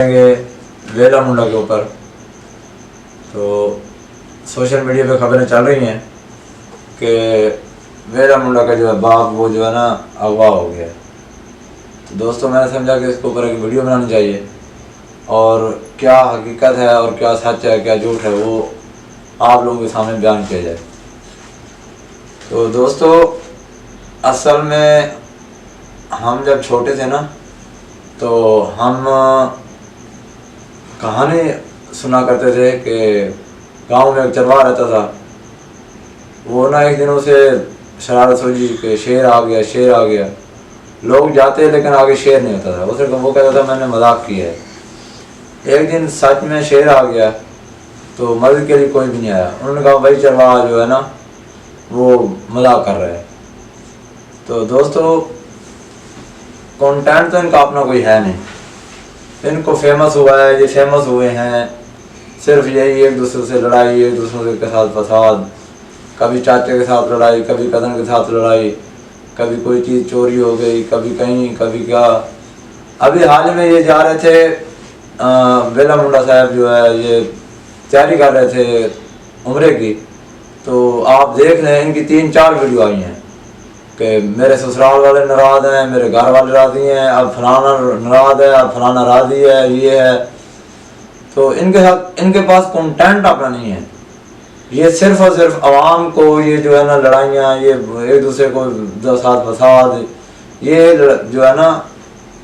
वेला मुंडा के ऊपर तो सोशल मीडिया पे खबरें चल रही हैं कि वेला मुंडा का जो है बाप वो जो है ना अगवा हो गया। तो दोस्तों मैंने समझा कि इसके ऊपर एक वीडियो बनानी चाहिए और क्या हकीकत है और क्या सच है क्या झूठ है वो आप लोगों के सामने बयान किया जाए। तो दोस्तों असल में हम जब छोटे थे ना तो हम कहानी सुना करते थे कि गांव में एक चरवाहा रहता था। वो ना एक दिन उसे शरारत सूझी कि शेर आ गया। लोग जाते लेकिन आगे शेर नहीं होता था। उसे वो कहता था मैंने मजाक किया है। एक दिन सच में शेर आ गया तो मदद के लिए कोई भी नहीं आया। उन्होंने कहा भाई चरवाहा जो है ना वो मजाक कर रहा है। तो दोस्तों कंटेंट तो इनका अपना कोई है नहीं, इनको फेमस हुआ है, ये फेमस हुए हैं सिर्फ यही एक दूसरे से लड़ाई, एक दूसरे के साथ फसाद, कभी चाचे के साथ लड़ाई, कभी कज़न के साथ लड़ाई, कभी कोई चीज़ चोरी हो गई, कभी कहीं कभी क्या। अभी हाल में ये जा रहे थे वेला मुंडा साहब जो है ये तैयारी कर रहे थे उम्रे की। तो आप देख रहे हैं इनकी 3-4 वीडियो आई हैं कि मेरे ससुराल वाले नाराज़ हैं, मेरे घर वाले राज़ी हैं, अब फलाना नाराज़ है, अब फलाना राज़ी है, ये है। तो इनके साथ इनके पास कंटेंट अपना नहीं है। ये सिर्फ और सिर्फ आवाम को ये जो है ना लड़ाइयाँ, ये एक दूसरे को साथ फसाद, ये जो है ना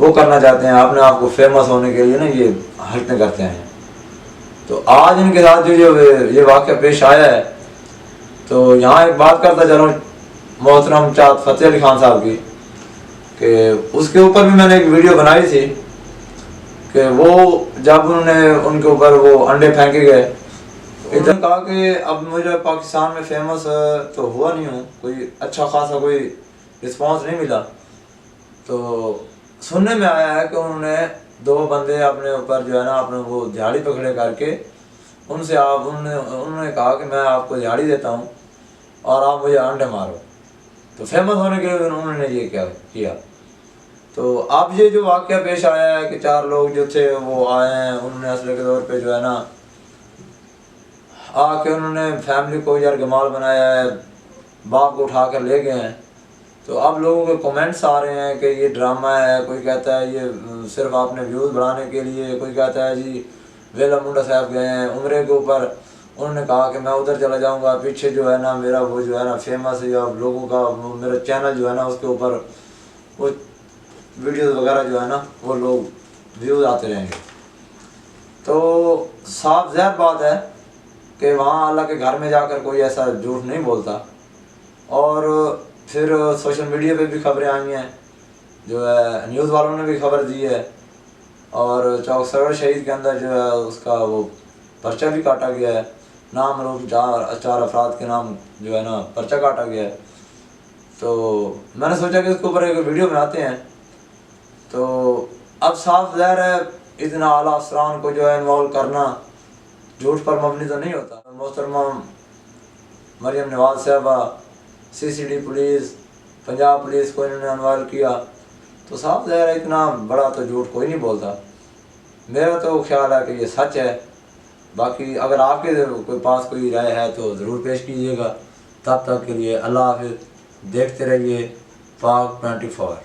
वो करना चाहते हैं, अपने आप को फेमस होने के लिए ना ये हरकतें करते हैं। तो आज इनके साथ जो ये वाक़या पेश आया है तो यहाँ एक बात करता चलो मोहतरम चाँद फतेह अली खान साहब की कि उसके ऊपर भी मैंने एक वीडियो बनाई थी कि वो जब उन्होंने उनके ऊपर वो अंडे फेंके गए इधर कहा कि अब मुझे पाकिस्तान में फेमस तो हुआ नहीं हूँ, कोई अच्छा खासा कोई रिस्पांस नहीं मिला। तो सुनने में आया है कि उन्होंने 2 बंदे अपने ऊपर जो है ना अपने वो दिहाड़ी पे खड़े करके उनसे उन्होंने कहा कि मैं आपको दिहाड़ी देता हूँ और आप मुझे अंडे मारो। तो फेमस होने के लिए उन्होंने ये क्या किया। तो अब ये जो वाक़या पेश आया है कि 4 लोग जो थे वो आए हैं, उन्होंने असले के तौर पे जो है ना आके उन्होंने फैमिली को यार गमाल बनाया है, बाप को उठा कर ले गए हैं। तो अब लोगों के कमेंट्स आ रहे हैं कि ये ड्रामा है, कोई कहता है ये सिर्फ आपने व्यूज़ बढ़ाने के लिए, कोई कहता है जी वेला मुंडा साहब गए हैं उम्रे के ऊपर, उन्होंने कहा कि मैं उधर चला जाऊंगा, पीछे जो है ना मेरा वो जो है ना फेमस है और लोगों का मेरा चैनल जो है ना उसके ऊपर वो वीडियोस वगैरह जो है ना वो लोग व्यूज़ आते रहेंगे। तो साफ ज़ाहिर बात है कि वहाँ अल्लाह के घर में जाकर कोई ऐसा झूठ नहीं बोलता। और फिर सोशल मीडिया पे भी खबरें आई हैं, जो है न्यूज़ वालों ने भी खबर दी है और चौक सरवर शहीद के अंदर जो है उसका वो पर्चा भी काटा गया है, नाम रूप 4 अफराद के नाम जो है ना पर्चा काटा गया है। तो मैंने सोचा कि इसके ऊपर एक वीडियो बनाते हैं। तो अब साफ ज़ाहिर है इतना आला अफसरान को जो है इन्वॉल्व करना झूठ पर मबनी तो नहीं होता। मोहतरमा मरियम नवाज साहबा, CCD पुलिस, पंजाब पुलिस को इन्होंने इन्वॉल्व किया। तो साफ ज़ाहिर है इतना बड़ा तो झूठ कोई नहीं बोलता। मेरा तो ख्याल है कि ये सच है। बाकी अगर आपके कोई पास कोई राय है तो ज़रूर पेश कीजिएगा। तब तक के लिए अल्लाह हाफ़िज़। देखते रहिए पाक 24।